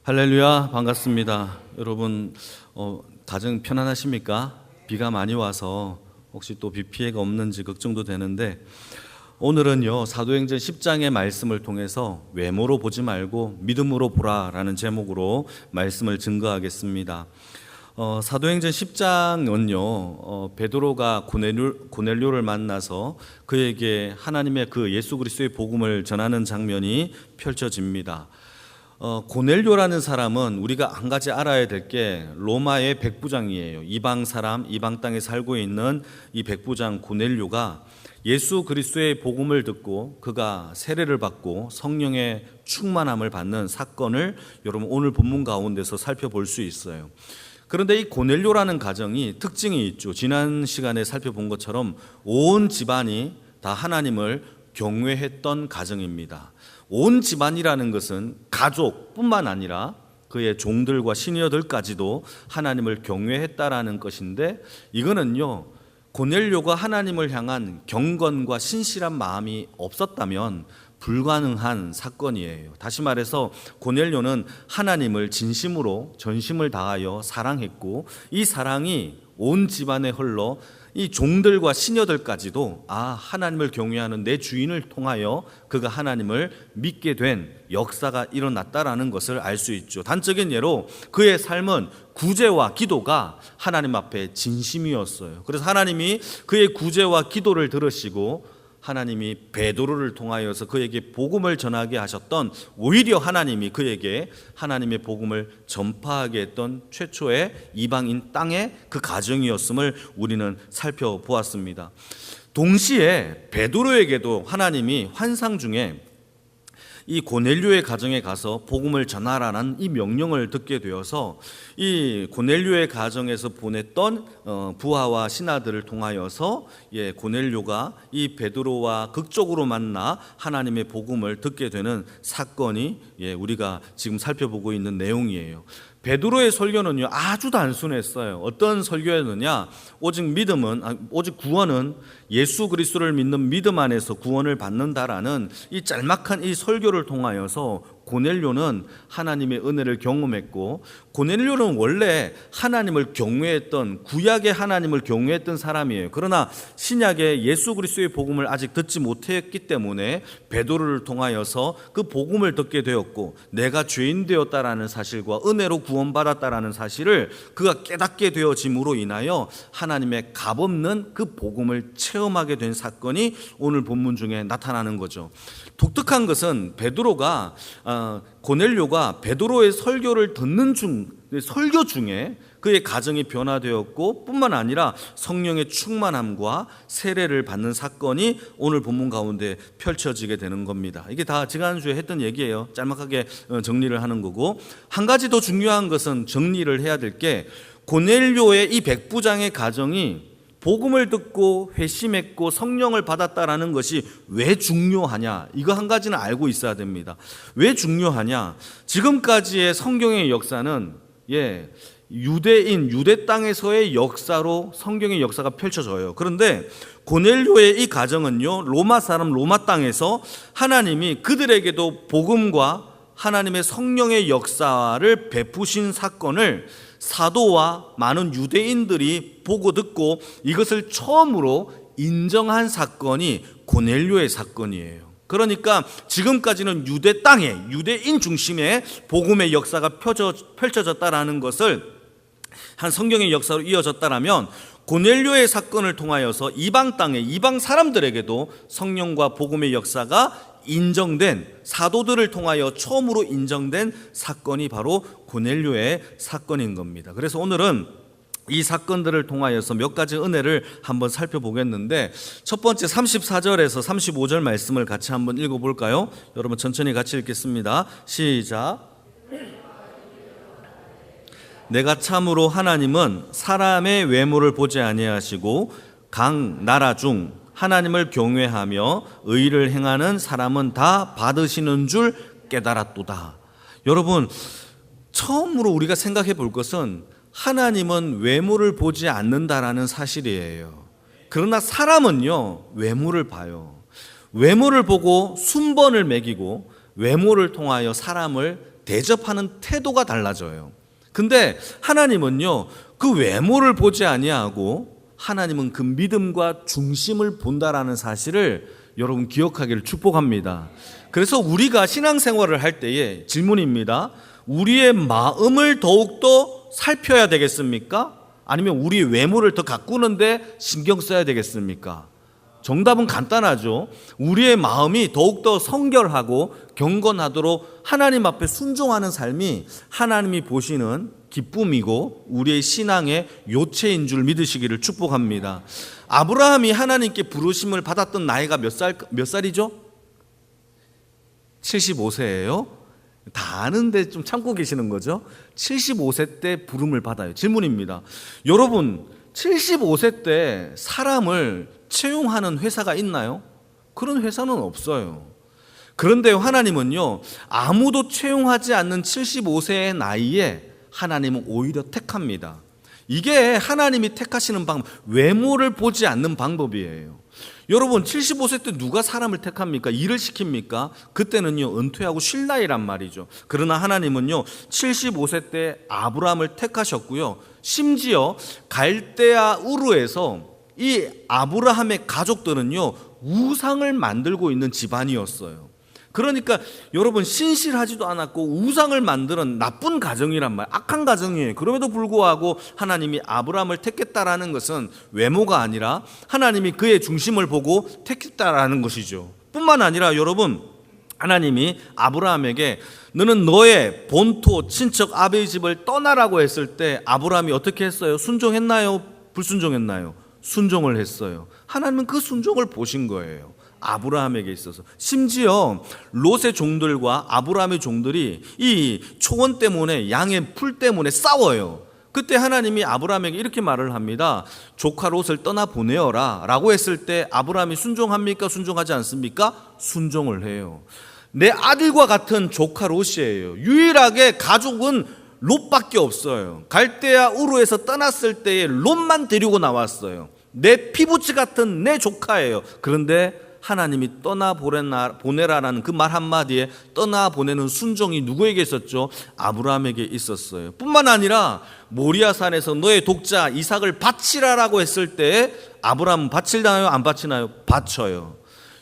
할렐루야, 반갑습니다. 여러분 가정 편안하십니까? 비가 많이 와서 혹시 또 비 피해가 없는지 걱정도 되는데, 오늘은요 사도행전 10장의 말씀을 통해서 외모로 보지 말고 믿음으로 보라라는 제목으로 말씀을 증거하겠습니다. 사도행전 10장은요 베드로가 고넬료를 만나서 그에게 하나님의 그 예수 그리스도의 복음을 전하는 장면이 펼쳐집니다. 고넬료라는 사람은 우리가 한 가지 알아야 될 게 로마의 백부장이에요. 이방 사람, 이방 땅에 살고 있는 이 백부장 고넬료가 예수 그리스도의 복음을 듣고 그가 세례를 받고 성령의 충만함을 받는 사건을 여러분 오늘 본문 가운데서 살펴볼 수 있어요. 그런데 이 고넬료라는 가정이 특징이 있죠. 지난 시간에 살펴본 것처럼 온 집안이 다 하나님을 경외했던 가정입니다. 온 집안이라는 것은 가족뿐만 아니라 그의 종들과 시니어들까지도 하나님을 경외했다라는 것인데, 이거는요 고넬료가 하나님을 향한 경건과 신실한 마음이 없었다면 불가능한 사건이에요. 다시 말해서 고넬료는 하나님을 진심으로 전심을 다하여 사랑했고, 이 사랑이 온 집안에 흘러 이 종들과 시녀들까지도 하나님을 경외하는 내 주인을 통하여 그가 하나님을 믿게 된 역사가 일어났다라는 것을 알 수 있죠. 단적인 예로 그의 삶은 구제와 기도가 하나님 앞에 진심이었어요. 그래서 하나님이 그의 구제와 기도를 들으시고 하나님이 베드로를 통하여서 그에게 복음을 전하게 하셨던, 오히려 하나님이 그에게 하나님의 복음을 전파하게 했던 최초의 이방인 땅의 그 가정이었음을 우리는 살펴보았습니다. 동시에 베드로에게도 하나님이 환상 중에 이 고넬료의 가정에 가서 복음을 전하라는 이 명령을 듣게 되어서 이 고넬료의 가정에서 보냈던 부하와 신하들을 통하여서 고넬료가 이 베드로와 극적으로 만나 하나님의 복음을 듣게 되는 사건이 우리가 지금 살펴보고 있는 내용이에요. 베드로의 설교는요 아주 단순했어요. 어떤 설교였느냐? 오직 구원은 예수 그리스도를 믿는 믿음 안에서 구원을 받는다라는 이 짤막한 이 설교를 통하여서 고넬료는 하나님의 은혜를 경험했고, 고넬료는 원래 하나님을 경외했던, 구약의 하나님을 경외했던 사람이에요. 그러나 신약의 예수 그리스도의 복음을 아직 듣지 못했기 때문에 베드로를 통하여서 그 복음을 듣게 되었고, 내가 죄인 되었다라는 사실과 은혜로 구원받았다라는 사실을 그가 깨닫게 되어짐으로 인하여 하나님의 값없는 그 복음을 체험하게 된 사건이 오늘 본문 중에 나타나는 거죠. 독특한 것은 고넬료가 베드로의 설교를 듣는 설교 중에 그의 가정이 변화되었고, 뿐만 아니라 성령의 충만함과 세례를 받는 사건이 오늘 본문 가운데 펼쳐지게 되는 겁니다. 이게 다 지난주에 했던 얘기예요. 짤막하게 정리를 하는 거고, 한 가지 더 중요한 것은 정리를 해야 될 게, 고넬료의 이 백부장의 가정이 복음을 듣고 회심했고 성령을 받았다라는 것이 왜 중요하냐? 이거 한 가지는 알고 있어야 됩니다. 왜 중요하냐? 지금까지의 성경의 역사는 유대 땅에서의 역사로 성경의 역사가 펼쳐져요. 그런데 고넬료의 이 가정은요 로마 사람 로마 땅에서 하나님이 그들에게도 복음과 하나님의 성령의 역사를 베푸신 사건을 사도와 많은 유대인들이 보고 듣고 이것을 처음으로 인정한 사건이 고넬료의 사건이에요. 그러니까 지금까지는 유대 땅에 유대인 중심의 복음의 역사가 펼쳐졌다라는 것을, 한 성경의 역사로 이어졌다라면 고넬료의 사건을 통하여서 이방 땅에 이방 사람들에게도 성령과 복음의 역사가 인정된, 사도들을 통하여 처음으로 인정된 사건이 바로 고넬료의 사건인 겁니다. 그래서 오늘은 이 사건들을 통하여서 몇 가지 은혜를 한번 살펴보겠는데, 첫 번째 34절에서 35절 말씀을 같이 한번 읽어볼까요? 여러분 천천히 같이 읽겠습니다. 시작. 내가 참으로 하나님은 사람의 외모를 보지 아니하시고 각 나라 중 하나님을 경외하며 의를 행하는 사람은 다 받으시는 줄 깨달았도다. 여러분, 처음으로 우리가 생각해 볼 것은 하나님은 외모를 보지 않는다라는 사실이에요. 그러나 사람은요 외모를 봐요. 외모를 보고 순번을 매기고 외모를 통하여 사람을 대접하는 태도가 달라져요. 근데 하나님은요, 그 외모를 보지 아니하고 하나님은 그 믿음과 중심을 본다라는 사실을 여러분 기억하기를 축복합니다. 그래서 우리가 신앙생활을 할 때에 질문입니다. 우리의 마음을 더욱더 살펴야 되겠습니까? 아니면 우리의 외모를 더 가꾸는데 신경 써야 되겠습니까? 정답은 간단하죠. 우리의 마음이 더욱더 성결하고 경건하도록 하나님 앞에 순종하는 삶이 하나님이 보시는 기쁨이고 우리의 신앙의 요체인 줄 믿으시기를 축복합니다. 아브라함이 하나님께 부르심을 받았던 나이가 몇 살이죠? 75세예요. 다 아는데 좀 참고 계시는 거죠? 75세 때 부름을 받아요. 질문입니다. 여러분, 75세 때 사람을 채용하는 회사가 있나요? 그런 회사는 없어요. 그런데 하나님은요, 아무도 채용하지 않는 75세의 나이에 하나님은 오히려 택합니다. 이게 하나님이 택하시는 방법, 외모를 보지 않는 방법이에요. 여러분, 75세 때 누가 사람을 택합니까? 일을 시킵니까? 그때는요, 은퇴하고 쉴 나이란 말이죠. 그러나 하나님은요, 75세 때 아브라함을 택하셨고요, 심지어 갈대아 우르에서 이 아브라함의 가족들은요, 우상을 만들고 있는 집안이었어요. 그러니까 여러분, 신실하지도 않았고 우상을 만드는 나쁜 가정이란 말이에요. 악한 가정이에요. 그럼에도 불구하고 하나님이 아브라함을 택했다라는 것은 외모가 아니라 하나님이 그의 중심을 보고 택했다라는 것이죠. 뿐만 아니라 여러분, 하나님이 아브라함에게 너는 너의 본토 친척 아버지 집을 떠나라고 했을 때 아브라함이 어떻게 했어요? 순종했나요? 불순종했나요? 순종을 했어요. 하나님은 그 순종을 보신 거예요. 아브라함에게 있어서. 심지어 롯의 종들과 아브라함의 종들이 이 초원 때문에, 양의 풀 때문에 싸워요. 그때 하나님이 아브라함에게 이렇게 말을 합니다. 조카 롯을 떠나 보내어라 라고 했을 때 아브라함이 순종합니까? 순종하지 않습니까? 순종을 해요. 내 아들과 같은 조카 롯이에요. 유일하게 가족은 롯밖에 없어요. 갈대아 우르에서 떠났을 때에 롯만 데리고 나왔어요. 내 피부치 같은 내 조카예요. 그런데 하나님이 떠나보내라라는 그 말 한마디에 떠나보내는 순종이 누구에게 있었죠? 아브라함에게 있었어요. 뿐만 아니라 모리아산에서 너의 독자 이삭을 바치라라고 했을 때 아브라함은 바치나요? 안 바치나요? 바쳐요.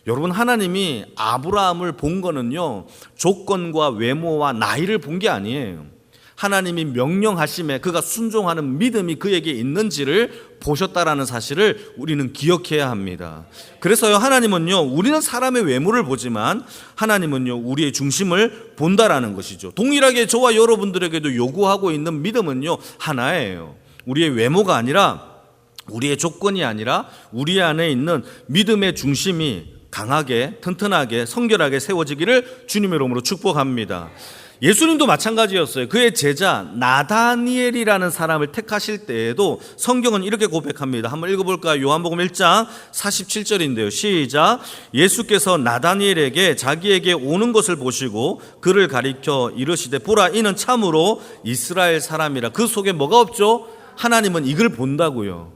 여러분, 하나님이 아브라함을 본 거는요, 조건과 외모와 나이를 본 게 아니에요. 하나님이 명령하심에 그가 순종하는 믿음이 그에게 있는지를 보셨다라는 사실을 우리는 기억해야 합니다. 그래서요, 하나님은요, 우리는 사람의 외모를 보지만 하나님은요, 우리의 중심을 본다라는 것이죠. 동일하게 저와 여러분들에게도 요구하고 있는 믿음은요, 하나예요. 우리의 외모가 아니라, 우리의 조건이 아니라 우리 안에 있는 믿음의 중심이 강하게, 튼튼하게, 성결하게 세워지기를 주님의 이름으로 축복합니다. 예수님도 마찬가지였어요. 그의 제자 나다니엘이라는 사람을 택하실 때에도 성경은 이렇게 고백합니다. 한번 읽어볼까요? 요한복음 1장 47절인데요. 시작. 예수께서 나다니엘에게 자기에게 오는 것을 보시고 그를 가리켜 이르시되 보라, 이는 참으로 이스라엘 사람이라. 그 속에 뭐가 없죠? 하나님은 이걸 본다고요.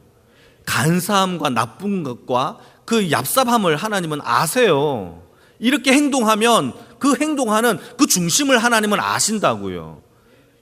간사함과 나쁜 것과 그 얍삽함을 하나님은 아세요. 이렇게 행동하면 그 행동하는 그 중심을 하나님은 아신다고요.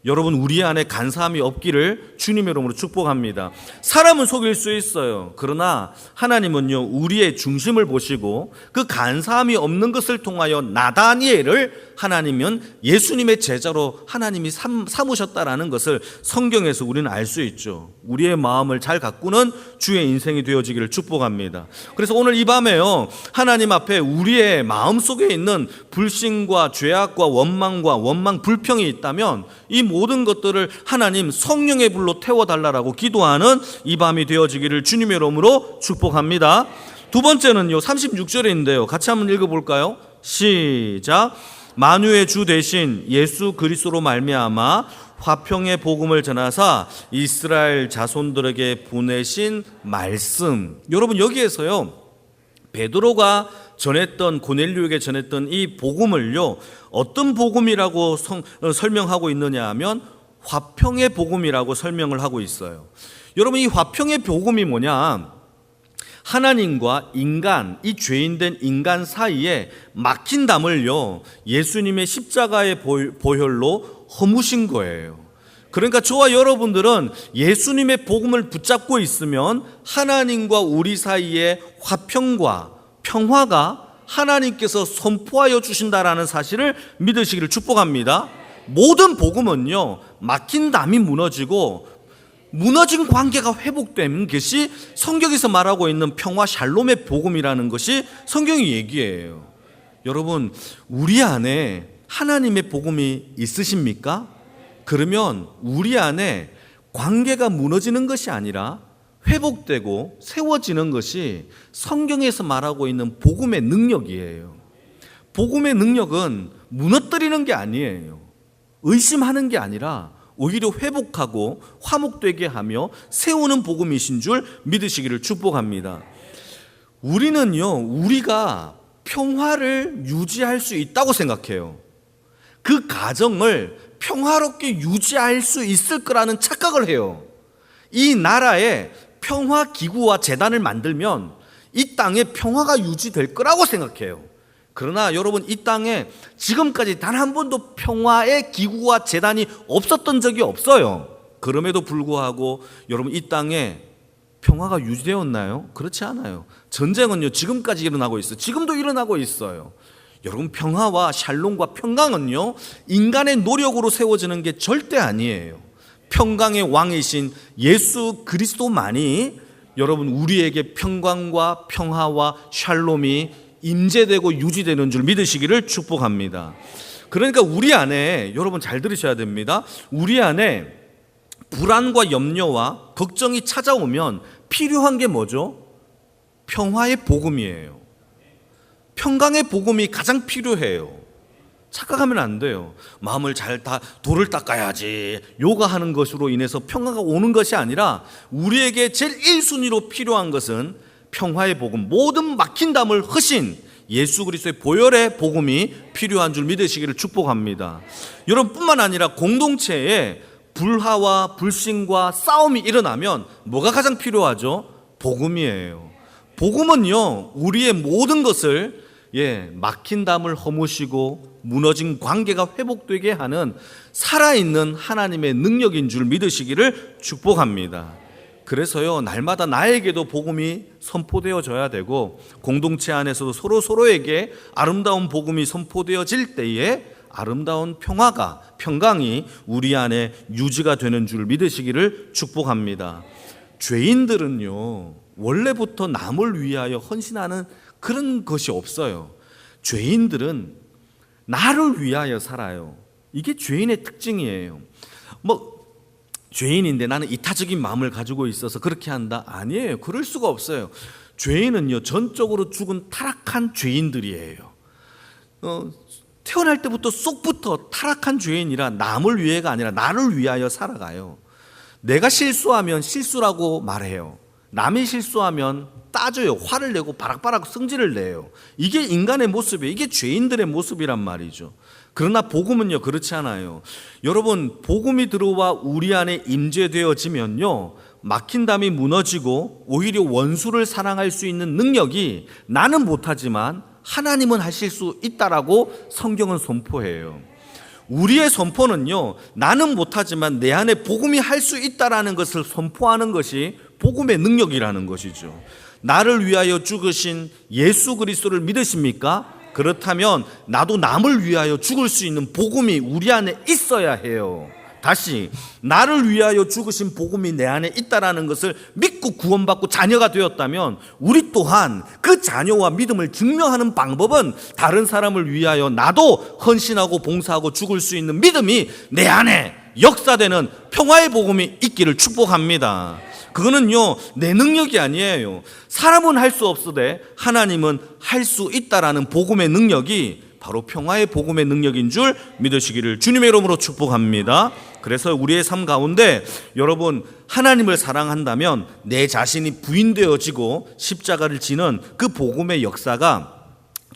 여러분, 우리 안에 간사함이 없기를 주님의 이름으로 축복합니다. 사람은 속일 수 있어요. 그러나 하나님은요, 우리의 중심을 보시고 그 간사함이 없는 것을 통하여 나다니엘을 하나님은 예수님의 제자로 하나님이 삼으셨다라는 것을 성경에서 우리는 알 수 있죠. 우리의 마음을 잘 가꾸는 주의 인생이 되어지기를 축복합니다. 그래서 오늘 이 밤에요, 하나님 앞에 우리의 마음속에 있는 불신과 죄악과 원망 불평이 있다면 이 모든 것들을 하나님 성령의 불로 태워달라고 기도하는 이 밤이 되어지기를 주님의 이름으로 축복합니다. 두 번째는요, 36절인데요. 같이 한번 읽어볼까요? 시작. 만유의 주 대신 예수 그리스도로 말미암아 화평의 복음을 전하사 이스라엘 자손들에게 보내신 말씀. 여러분, 여기에서요, 베드로가 전했던, 고넬료에게 전했던 이 복음을요, 어떤 복음이라고 설명하고 있느냐 하면 화평의 복음이라고 설명을 하고 있어요. 여러분, 이 화평의 복음이 뭐냐? 하나님과 인간, 이 죄인된 인간 사이에 막힌 담을요, 예수님의 십자가의 보혈로 허무신 거예요. 그러니까 저와 여러분들은 예수님의 복음을 붙잡고 있으면 하나님과 우리 사이의 화평과 평화가 하나님께서 선포하여 주신다라는 사실을 믿으시기를 축복합니다. 모든 복음은요, 막힌 담이 무너지고 무너진 관계가 회복되는 것이 성경에서 말하고 있는 평화 샬롬의 복음이라는 것이 성경의 얘기예요. 여러분, 우리 안에 하나님의 복음이 있으십니까? 그러면 우리 안에 관계가 무너지는 것이 아니라 회복되고 세워지는 것이 성경에서 말하고 있는 복음의 능력이에요. 복음의 능력은 무너뜨리는 게 아니에요. 의심하는 게 아니라 오히려 회복하고 화목되게 하며 세우는 복음이신 줄 믿으시기를 축복합니다. 우리는요, 우리가 평화를 유지할 수 있다고 생각해요. 그 가정을 평화롭게 유지할 수 있을 거라는 착각을 해요. 이 나라에 평화기구와 재단을 만들면 이 땅에 평화가 유지될 거라고 생각해요. 그러나 여러분, 이 땅에 지금까지 단 한 번도 평화의 기구와 재단이 없었던 적이 없어요. 그럼에도 불구하고 여러분, 이 땅에 평화가 유지되었나요? 그렇지 않아요. 전쟁은요, 지금까지 일어나고 있어요. 지금도 일어나고 있어요. 여러분, 평화와 샬롬과 평강은요, 인간의 노력으로 세워지는 게 절대 아니에요. 평강의 왕이신 예수 그리스도만이 여러분, 우리에게 평강과 평화와 샬롬이 임재되고 유지되는 줄 믿으시기를 축복합니다. 그러니까 우리 안에, 여러분 잘 들으셔야 됩니다. 우리 안에 불안과 염려와 걱정이 찾아오면 필요한 게 뭐죠? 평화의 복음이에요. 평강의 복음이 가장 필요해요. 착각하면 안 돼요. 마음을 돌을 닦아야지, 요가하는 것으로 인해서 평화가 오는 것이 아니라 우리에게 제일 1순위로 필요한 것은 평화의 복음, 모든 막힌 담을 허신 예수 그리스도의 보혈의 복음이 필요한 줄 믿으시기를 축복합니다. 여러분, 뿐만 아니라 공동체에 불화와 불신과 싸움이 일어나면 뭐가 가장 필요하죠? 복음이에요. 복음은요, 우리의 모든 것을 막힌 담을 허무시고 무너진 관계가 회복되게 하는 살아있는 하나님의 능력인 줄 믿으시기를 축복합니다. 그래서요, 날마다 나에게도 복음이 선포되어져야 되고 공동체 안에서도 서로에게 아름다운 복음이 선포되어질 때에 아름다운 평강이 우리 안에 유지가 되는 줄 믿으시기를 축복합니다. 죄인들은요, 원래부터 남을 위하여 헌신하는 그런 것이 없어요. 죄인들은 나를 위하여 살아요. 이게 죄인의 특징이에요. 죄인인데 나는 이타적인 마음을 가지고 있어서 그렇게 한다? 아니에요. 그럴 수가 없어요. 죄인은요, 전적으로 죽은 타락한 죄인들이에요. 태어날 때부터 쏙부터 타락한 죄인이라 남을 위해가 아니라 나를 위하여 살아가요. 내가 실수하면 실수라고 말해요. 남이 실수하면 따져요. 화를 내고 바락바락 성질을 내요. 이게 인간의 모습이에요. 이게 죄인들의 모습이란 말이죠. 그러나 복음은요, 그렇지 않아요. 여러분, 복음이 들어와 우리 안에 임재되어지면요, 막힌 담이 무너지고 오히려 원수를 사랑할 수 있는 능력이 나는 못하지만 하나님은 하실 수 있다라고 성경은 선포해요. 우리의 선포는요, 나는 못하지만 내 안에 복음이 할 수 있다라는 것을 선포하는 것이 복음의 능력이라는 것이죠. 나를 위하여 죽으신 예수 그리스도를 믿으십니까? 그렇다면 나도 남을 위하여 죽을 수 있는 복음이 우리 안에 있어야 해요. 다시, 나를 위하여 죽으신 복음이 내 안에 있다라는 것을 믿고 구원받고 자녀가 되었다면 우리 또한 그 자녀와 믿음을 증명하는 방법은 다른 사람을 위하여 나도 헌신하고 봉사하고 죽을 수 있는 믿음이 내 안에 역사되는 평화의 복음이 있기를 축복합니다. 그거는요, 내 능력이 아니에요. 사람은 할 수 없으되 하나님은 할 수 있다라는 복음의 능력이 바로 평화의 복음의 능력인 줄 믿으시기를 주님의 이름으로 축복합니다. 그래서 우리의 삶 가운데 여러분, 하나님을 사랑한다면 내 자신이 부인되어지고 십자가를 지는 그 복음의 역사가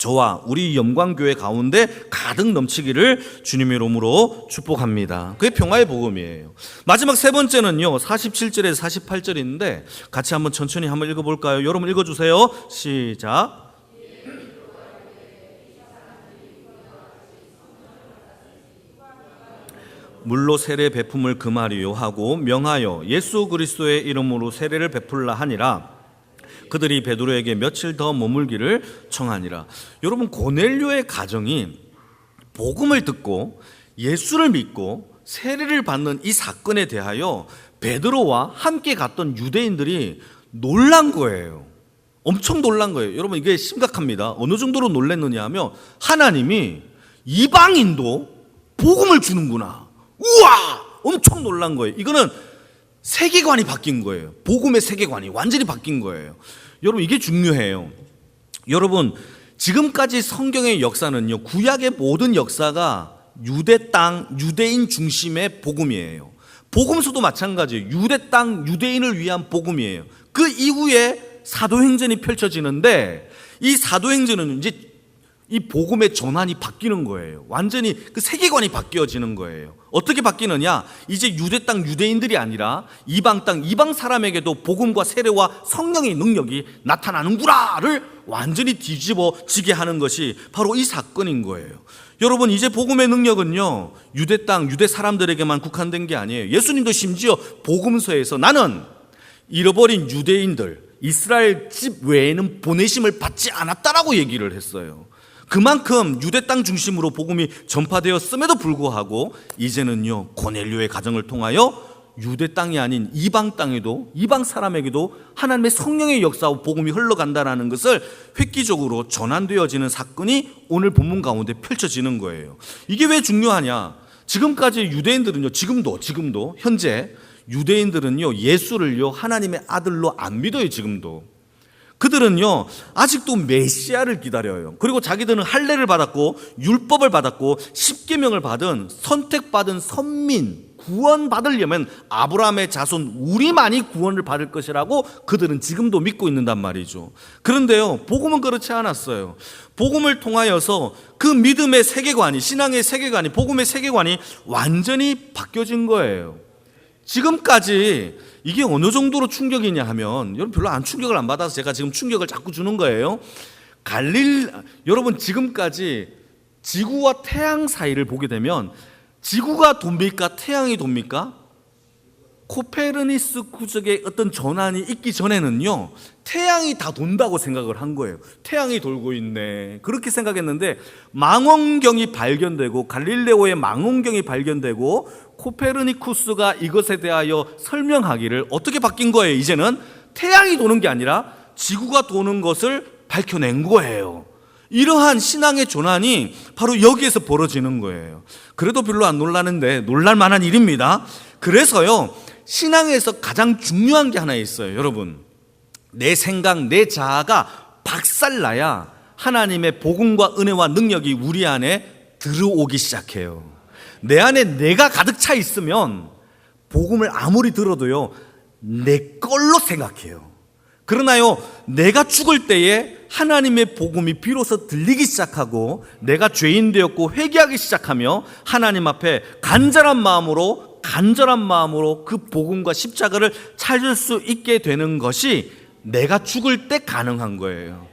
저와 우리 영광교회 가운데 가득 넘치기를 주님의 이름으로 축복합니다. 그게 평화의 복음이에요. 마지막 세 번째는요, 47절에서 48절인데 같이 한번 천천히 한번 읽어볼까요? 여러분 읽어주세요. 시작. 물로 세례 베품을 금하리요 하고 명하여 예수 그리스도의 이름으로 세례를 베풀라 하니라. 그들이 베드로에게 며칠 더 머물기를 청하니라. 여러분, 고넬료의 가정이 복음을 듣고 예수를 믿고 세례를 받는 이 사건에 대하여 베드로와 함께 갔던 유대인들이 놀란 거예요. 엄청 놀란 거예요. 여러분, 이게 심각합니다. 어느 정도로 놀랐느냐 하면 하나님이 이방인도 복음을 주는구나. 우와! 엄청 놀란 거예요. 이거는 세계관이 바뀐 거예요. 복음의 세계관이 완전히 바뀐 거예요. 여러분, 이게 중요해요. 여러분, 지금까지 성경의 역사는요, 구약의 모든 역사가 유대 땅, 유대인 중심의 복음이에요. 복음서도 마찬가지예요. 유대 땅, 유대인을 위한 복음이에요. 그 이후에 사도행전이 펼쳐지는데 이 사도행전은 이제 이 복음의 전환이 바뀌는 거예요. 완전히 그 세계관이 바뀌어지는 거예요. 어떻게 바뀌느냐? 이제 유대 땅 유대인들이 아니라 이방 땅 이방 사람에게도 복음과 세례와 성령의 능력이 나타나는구나를 완전히 뒤집어지게 하는 것이 바로 이 사건인 거예요. 여러분, 이제 복음의 능력은요, 유대 땅 유대 사람들에게만 국한된 게 아니에요. 예수님도 심지어 복음서에서 나는 잃어버린 유대인들 이스라엘 집 외에는 보내심을 받지 않았다라고 얘기를 했어요. 그만큼 유대 땅 중심으로 복음이 전파되었음에도 불구하고 이제는요, 고넬료의 가정을 통하여 유대 땅이 아닌 이방 땅에도, 이방 사람에게도 하나님의 성령의 역사와 복음이 흘러간다는 것을 획기적으로 전환되어지는 사건이 오늘 본문 가운데 펼쳐지는 거예요. 이게 왜 중요하냐? 지금까지 유대인들은요, 지금도 현재 유대인들은요, 예수를요 하나님의 아들로 안 믿어요. 지금도 그들은요 아직도 메시아를 기다려요. 그리고 자기들은 할례를 받았고 율법을 받았고 십계명을 받은 선택받은 선민, 구원받으려면 아브라함의 자손 우리만이 구원을 받을 것이라고 그들은 지금도 믿고 있는단 말이죠. 그런데요, 복음은 그렇지 않았어요. 복음을 통하여서 그 믿음의 세계관이, 신앙의 세계관이, 복음의 세계관이 완전히 바뀌어진 거예요. 지금까지 이게 어느 정도로 충격이냐 하면, 여러분 별로 충격을 안 받아서 제가 지금 충격을 자꾸 주는 거예요. 여러분 지금까지 지구와 태양 사이를 보게 되면 지구가 돕니까? 태양이 돕니까? 코페르니쿠스 구적의 어떤 전환이 있기 전에는요, 태양이 다 돈다고 생각을 한 거예요. 태양이 돌고 있네, 그렇게 생각했는데 망원경이 발견되고 갈릴레오의 망원경이 발견되고 코페르니쿠스가 이것에 대하여 설명하기를 어떻게 바뀐 거예요? 이제는 태양이 도는 게 아니라 지구가 도는 것을 밝혀낸 거예요. 이러한 신앙의 전환이 바로 여기에서 벌어지는 거예요. 그래도 별로 안 놀라는데 놀랄 만한 일입니다. 그래서요, 신앙에서 가장 중요한 게 하나 있어요. 여러분, 내 생각, 내 자아가 박살나야 하나님의 복음과 은혜와 능력이 우리 안에 들어오기 시작해요. 내 안에 내가 가득 차 있으면 복음을 아무리 들어도요, 내 걸로 생각해요. 그러나요, 내가 죽을 때에 하나님의 복음이 비로소 들리기 시작하고 내가 죄인 되었고 회개하기 시작하며 하나님 앞에 간절한 마음으로 그 복음과 십자가를 찾을 수 있게 되는 것이 내가 죽을 때 가능한 거예요.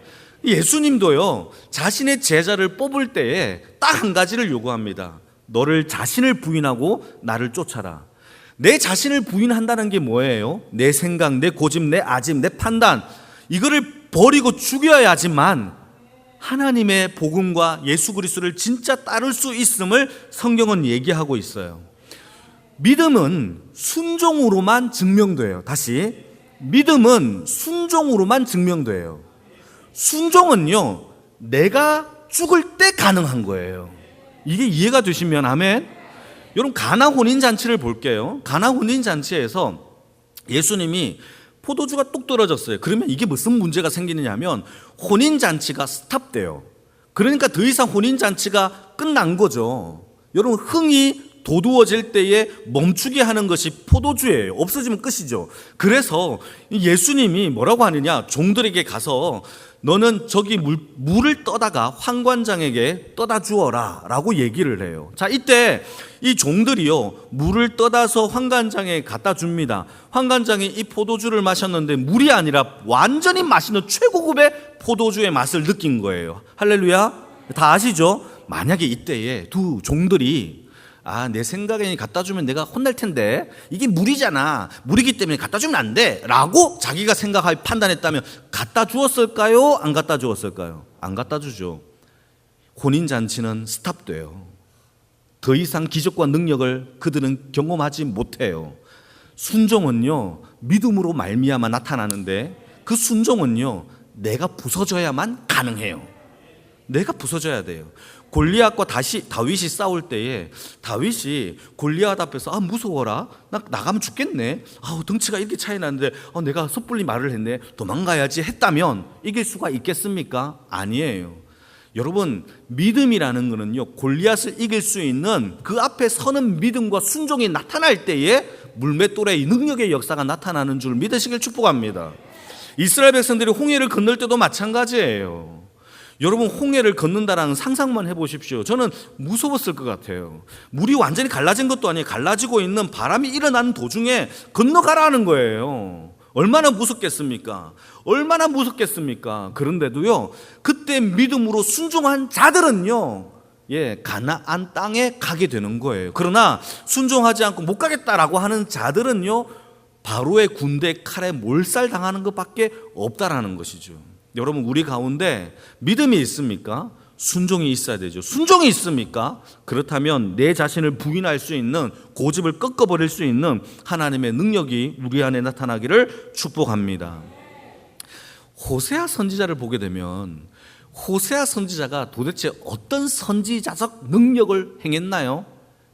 예수님도요, 자신의 제자를 뽑을 때에 딱 한 가지를 요구합니다. 너를 자신을 부인하고 나를 쫓아라. 내 자신을 부인한다는 게 뭐예요? 내 생각, 내 고집, 내 아집, 내 판단, 이거를 버리고 죽여야지만 하나님의 복음과 예수 그리스도를 진짜 따를 수 있음을 성경은 얘기하고 있어요. 믿음은 순종으로만 증명돼요. 다시, 믿음은 순종으로만 증명돼요. 순종은요, 내가 죽을 때 가능한 거예요. 이게 이해가 되시면 아멘. 여러분, 가나 혼인잔치를 볼게요. 가나 혼인잔치에서 예수님이 포도주가 뚝 떨어졌어요. 그러면 이게 무슨 문제가 생기느냐 하면 혼인잔치가 스탑돼요. 그러니까 더 이상 혼인잔치가 끝난 거죠. 여러분, 흥이 도두어질 때에 멈추게 하는 것이 포도주예요. 없어지면 끝이죠. 그래서 예수님이 뭐라고 하느냐, 종들에게 가서 너는 저기 물을 떠다가 환관장에게 떠다 주어라 라고 얘기를 해요. 자, 이때 이 종들이요, 물을 떠다서 환관장에 갖다 줍니다. 환관장이 이 포도주를 마셨는데 물이 아니라 완전히 맛있는 최고급의 포도주의 맛을 느낀 거예요. 할렐루야. 다 아시죠? 만약에 이때에 두 종들이 내 생각에 갖다 주면 내가 혼날 텐데 이게 물이잖아, 물이기 때문에 갖다 주면 안 돼 라고 자기가 생각하고 판단했다면 갖다 주었을까요? 안 갖다 주었을까요? 안 갖다 주죠. 혼인잔치는 스탑돼요. 더 이상 기적과 능력을 그들은 경험하지 못해요. 순종은요, 믿음으로 말미암아 나타나는데 그 순종은요, 내가 부서져야만 가능해요. 내가 부서져야 돼요. 골리앗과 다윗이 싸울 때에 다윗이 골리앗 앞에서 무서워라, 나 나가면 죽겠네, 덩치가 이렇게 차이 나는데 내가 섣불리 말을 했네, 도망가야지 했다면 이길 수가 있겠습니까? 아니에요. 여러분, 믿음이라는 것은요, 골리앗을 이길 수 있는 그 앞에 서는 믿음과 순종이 나타날 때에 물맷돌의 능력의 역사가 나타나는 줄 믿으시길 축복합니다. 이스라엘 백성들이 홍해를 건널 때도 마찬가지예요. 여러분, 홍해를 걷는다라는 상상만 해보십시오. 저는 무서웠을 것 같아요. 물이 완전히 갈라진 것도 아니에요. 갈라지고 있는 바람이 일어나는 도중에 건너가라는 거예요. 얼마나 무섭겠습니까? 얼마나 무섭겠습니까? 그런데도요, 그때 믿음으로 순종한 자들은요, 가나안 땅에 가게 되는 거예요. 그러나 순종하지 않고 못 가겠다라고 하는 자들은요, 바로의 군대 칼에 몰살당하는 것밖에 없다라는 것이죠. 여러분, 우리 가운데 믿음이 있습니까? 순종이 있어야 되죠. 순종이 있습니까? 그렇다면 내 자신을 부인할 수 있는, 고집을 꺾어버릴 수 있는 하나님의 능력이 우리 안에 나타나기를 축복합니다. 호세아 선지자를 보게 되면 호세아 선지자가 도대체 어떤 선지자적 능력을 행했나요?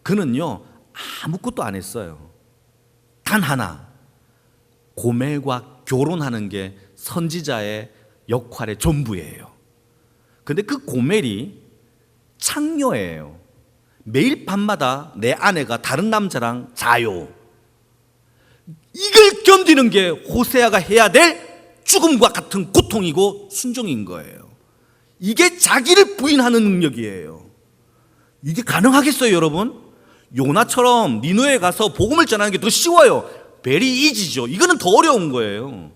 그는요, 아무것도 안 했어요. 단 하나, 고멜과 결혼하는 게 선지자의 역할의 전부예요. 근데 그 고멜이 창녀예요. 매일 밤마다 내 아내가 다른 남자랑 자요. 이걸 견디는 게 호세아가 해야 될 죽음과 같은 고통이고 순종인 거예요. 이게 자기를 부인하는 능력이에요. 이게 가능하겠어요, 여러분? 요나처럼 니느웨에 가서 복음을 전하는 게 더 쉬워요. 베리 이지죠. 이거는 더 어려운 거예요.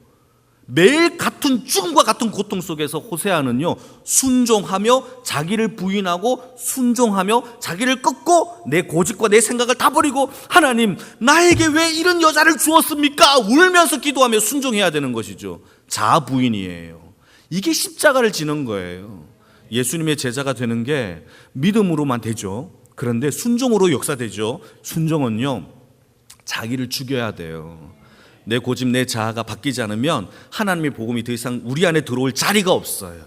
매일 같은 죽음과 같은 고통 속에서 호세아는요, 순종하며 자기를 부인하고 순종하며 자기를 꺾고 내 고집과 내 생각을 다 버리고, 하나님, 나에게 왜 이런 여자를 주었습니까? 울면서 기도하며 순종해야 되는 것이죠. 자아 부인이에요. 이게 십자가를 지는 거예요. 예수님의 제자가 되는 게 믿음으로만 되죠. 그런데 순종으로 역사되죠. 순종은요, 자기를 죽여야 돼요. 내 고집, 내 자아가 바뀌지 않으면 하나님의 복음이 더 이상 우리 안에 들어올 자리가 없어요.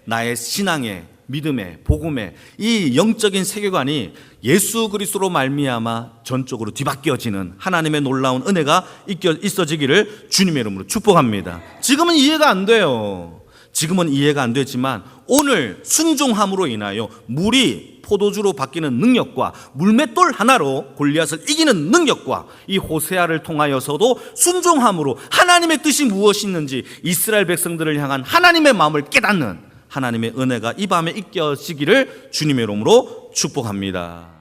나의 신앙의, 믿음의, 복음의 이 영적인 세계관이 예수 그리스도로 말미암아 전적으로 뒤바뀌어지는 하나님의 놀라운 은혜가 있어지기를 주님의 이름으로 축복합니다. 지금은 이해가 안 돼요. 지금은 이해가 안 되지만 오늘 순종함으로 인하여 물이 포도주로 바뀌는 능력과 물맷돌 하나로 골리앗을 이기는 능력과 이 호세아를 통하여서도 순종함으로 하나님의 뜻이 무엇이 있는지 이스라엘 백성들을 향한 하나님의 마음을 깨닫는 하나님의 은혜가 이 밤에 있겨지기를 주님의 이름으로 축복합니다.